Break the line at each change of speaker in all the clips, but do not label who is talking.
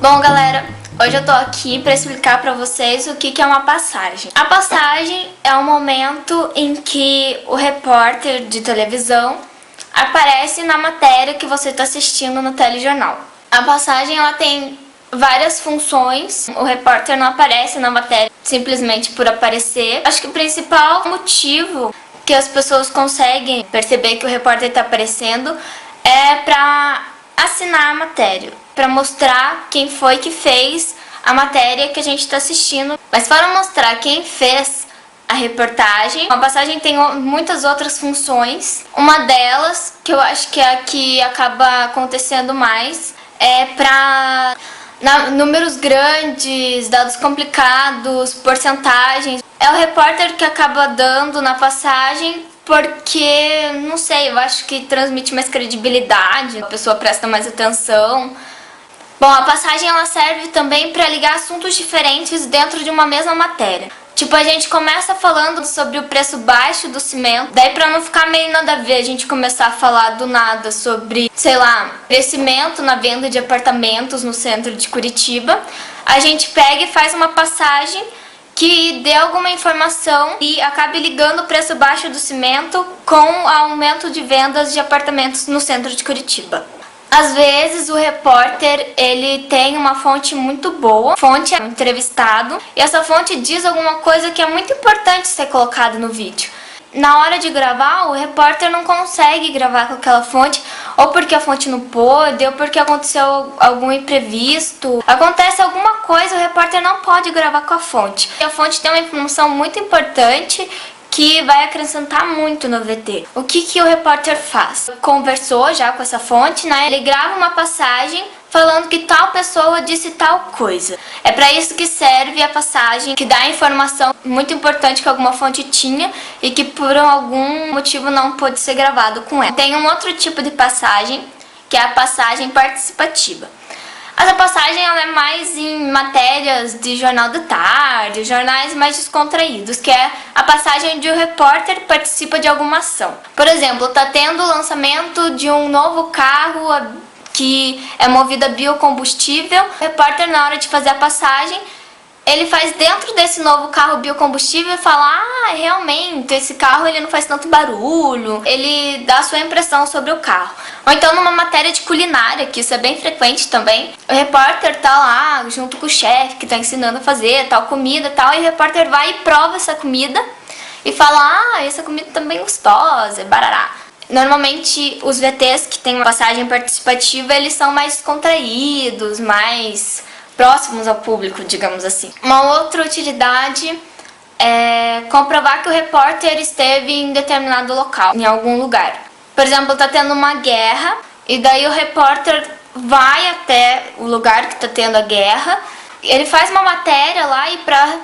Bom, galera, hoje eu tô aqui para explicar para vocês o que é uma passagem. A passagem é o momento em que o repórter de televisão aparece na matéria que você está assistindo no telejornal. A passagem ela tem várias funções. O repórter não aparece na matéria simplesmente por aparecer. Acho que o principal motivo que as pessoas conseguem perceber que o repórter está aparecendo é para assinar a matéria, para mostrar quem foi que fez a matéria que a gente está assistindo. Mas para mostrar quem fez a reportagem, a passagem tem muitas outras funções. Uma delas, que eu acho que é a que acaba acontecendo mais, é para números grandes, dados complicados, porcentagens. É o repórter que acaba dando na passagem porque, não sei, eu acho que transmite mais credibilidade, a pessoa presta mais atenção. Bom, a passagem ela serve também para ligar assuntos diferentes dentro de uma mesma matéria. Tipo, a gente começa falando sobre o preço baixo do cimento, daí pra não ficar meio nada a ver a gente começar a falar do nada sobre, sei lá, crescimento na venda de apartamentos no centro de Curitiba, a gente pega e faz uma passagem que dê alguma informação e acabe ligando o preço baixo do cimento com o aumento de vendas de apartamentos no centro de Curitiba. Às vezes o repórter ele tem uma fonte muito boa, a fonte é um entrevistado, e essa fonte diz alguma coisa que é muito importante ser colocada no vídeo. Na hora de gravar, o repórter não consegue gravar com aquela fonte, ou porque a fonte não pôde, ou porque aconteceu algum imprevisto. Acontece alguma coisa, o repórter não pode gravar com a fonte. E a fonte tem uma função muito importante que vai acrescentar muito no VT. O que o repórter faz? Conversou já com essa fonte, né? Ele grava uma passagem falando que tal pessoa disse tal coisa. É para isso que serve a passagem, que dá a informação muito importante que alguma fonte tinha e que por algum motivo não pôde ser gravado com ela. Tem um outro tipo de passagem, que é a passagem participativa. Essa passagem ela é mais em matérias de jornal da tarde, jornais mais descontraídos, que é a passagem onde o repórter participa de alguma ação. Por exemplo, está tendo o lançamento de um novo carro que é movido a biocombustível. O repórter, na hora de fazer a passagem, ele faz dentro desse novo carro biocombustível e fala: realmente, esse carro ele não faz tanto barulho, ele dá a sua impressão sobre o carro. Ou então numa matéria de culinária, que isso é bem frequente também, o repórter tá lá junto com o chefe que tá ensinando a fazer tal comida e tal, e o repórter vai e prova essa comida e fala: essa comida também é gostosa, barará. Normalmente os VTs que tem uma passagem participativa, eles são mais descontraídos, mais próximos ao público, digamos assim. Uma outra utilidade é comprovar que o repórter esteve em determinado local, em algum lugar. Por exemplo, tá tendo uma guerra e daí o repórter vai até o lugar que tá tendo a guerra, ele faz uma matéria lá e para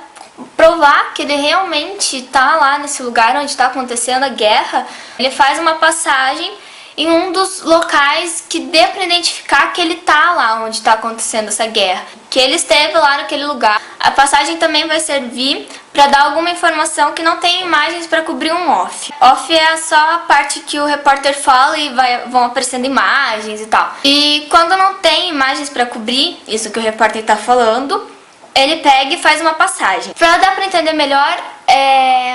provar que ele realmente tá lá nesse lugar onde está acontecendo a guerra, ele faz uma passagem em um dos locais que dê para identificar que ele tá lá onde está acontecendo essa guerra, que ele esteve lá naquele lugar. A passagem também vai servir para dar alguma informação que não tem imagens para cobrir um off. Off é só a parte que o repórter fala e vão aparecendo imagens e tal. E quando não tem imagens para cobrir isso que o repórter está falando, ele pega e faz uma passagem. Para dar para entender melhor,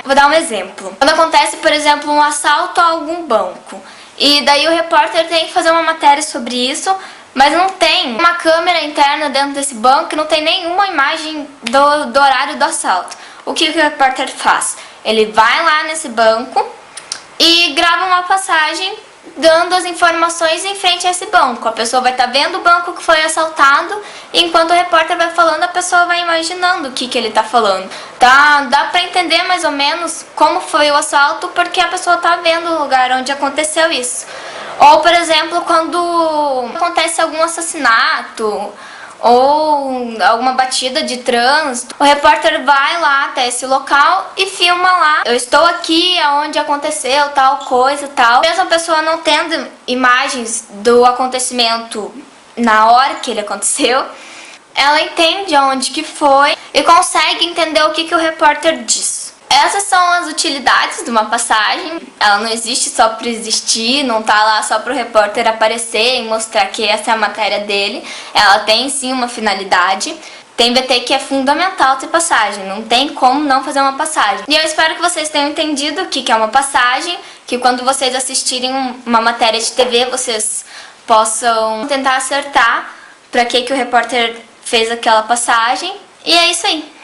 vou dar um exemplo. Quando acontece, por exemplo, um assalto a algum banco, e daí o repórter tem que fazer uma matéria sobre isso, mas não tem uma câmera interna dentro desse banco, não tem nenhuma imagem do horário do assalto. O que o repórter faz? Ele vai lá nesse banco e grava uma passagem dando as informações em frente a esse banco. A pessoa vai estar vendo o banco que foi assaltado, e enquanto o repórter vai falando, a pessoa vai imaginando o que ele está falando. Dá para entender mais ou menos como foi o assalto, porque a pessoa está vendo o lugar onde aconteceu isso. Ou, por exemplo, quando acontece algum assassinato ou alguma batida de trânsito, o repórter vai lá até esse local e filma lá: eu estou aqui aonde aconteceu tal coisa, tal. Mesmo a pessoa não tendo imagens do acontecimento na hora que ele aconteceu, ela entende aonde que foi e consegue entender o que o repórter diz. Essas são as utilidades de uma passagem. Ela não existe só por existir, não tá lá só pro repórter aparecer e mostrar que essa é a matéria dele. Ela tem sim uma finalidade. Tem VT que é fundamental ter passagem, não tem como não fazer uma passagem. E eu espero que vocês tenham entendido o que é uma passagem, que quando vocês assistirem uma matéria de TV, vocês possam tentar acertar para que o repórter fez aquela passagem. E é isso aí.